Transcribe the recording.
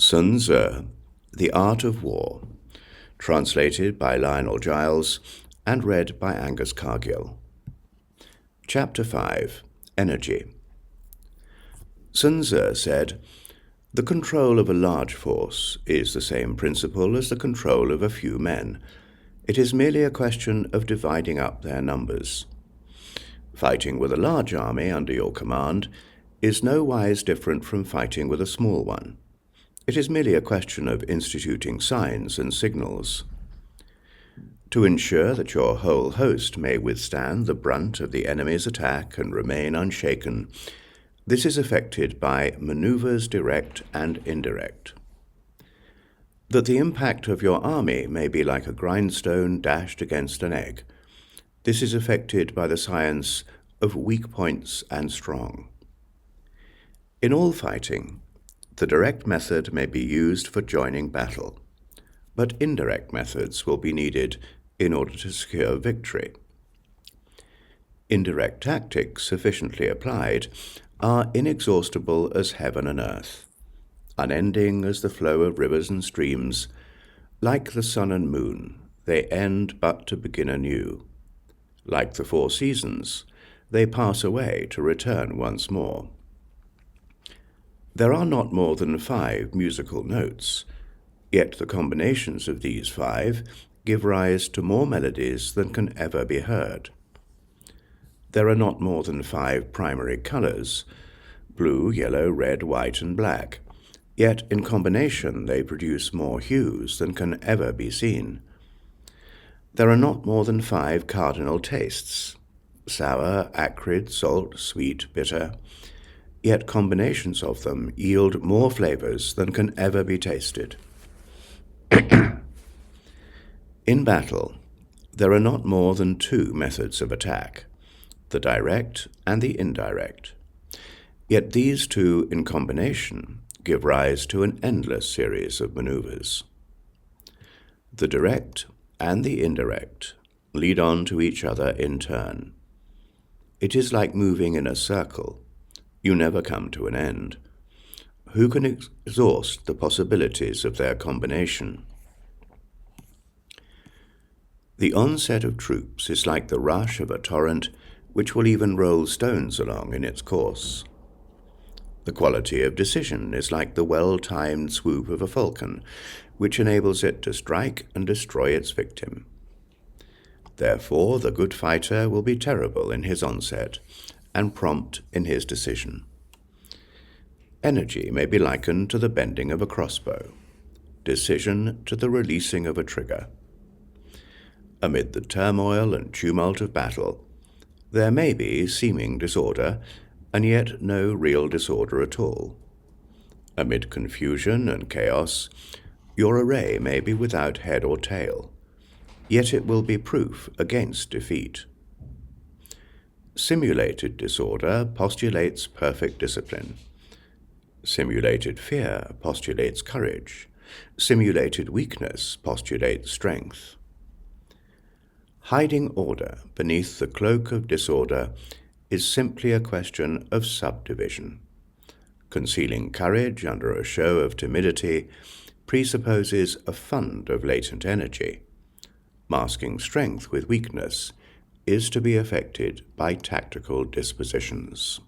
Sun Tzu, The Art of War, translated by Lionel Giles and read by Angus Cargill. Chapter 5, Energy. Sun Tzu said, "The control of a large force is the same principle as the control of a few men. It is merely a question of dividing up their numbers. Fighting with a large army under your command is no wise different from fighting with a small one. It is merely a question of instituting signs and signals. To ensure that your whole host may withstand the brunt of the enemy's attack and remain unshaken, this is effected by maneuvers direct and indirect. That the impact of your army may be like a grindstone dashed against an egg, this is effected by the science of weak points and strong. In all fighting, the direct method may be used for joining battle, but indirect methods will be needed in order to secure victory. Indirect tactics sufficiently applied are inexhaustible as heaven and earth, unending as the flow of rivers and streams. Like the sun and moon, they end but to begin anew. Like the four seasons, they pass away to return once more. There are not more than 5 musical notes, yet the combinations of these 5 give rise to more melodies than can ever be heard. There are not more than 5 primary colors, blue, yellow, red, white, and black, yet in combination they produce more hues than can ever be seen. There are not more than 5 cardinal tastes, sour, acrid, salt, sweet, bitter, yet combinations of them yield more flavors than can ever be tasted. In battle, there are not more than 2 methods of attack, the direct and the indirect, yet these 2 in combination give rise to an endless series of maneuvers. The direct and the indirect lead on to each other in turn. It is like moving in a circle. You never come to an end. Who can exhaust the possibilities of their combination? The onset of troops is like the rush of a torrent which will even roll stones along in its course. The quality of decision is like the well-timed swoop of a falcon, which enables it to strike and destroy its victim. Therefore, the good fighter will be terrible in his onset and prompt in his decision. Energy may be likened to the bending of a crossbow, decision to the releasing of a trigger. Amid the turmoil and tumult of battle, there may be seeming disorder, and yet no real disorder at all. Amid confusion and chaos, your array may be without head or tail, yet it will be proof against defeat. Simulated disorder postulates perfect discipline. Simulated fear postulates courage. Simulated weakness postulates strength. Hiding order beneath the cloak of disorder is simply a question of subdivision. Concealing courage under a show of timidity presupposes a fund of latent energy. Masking strength with weakness is to be effected by tactical dispositions.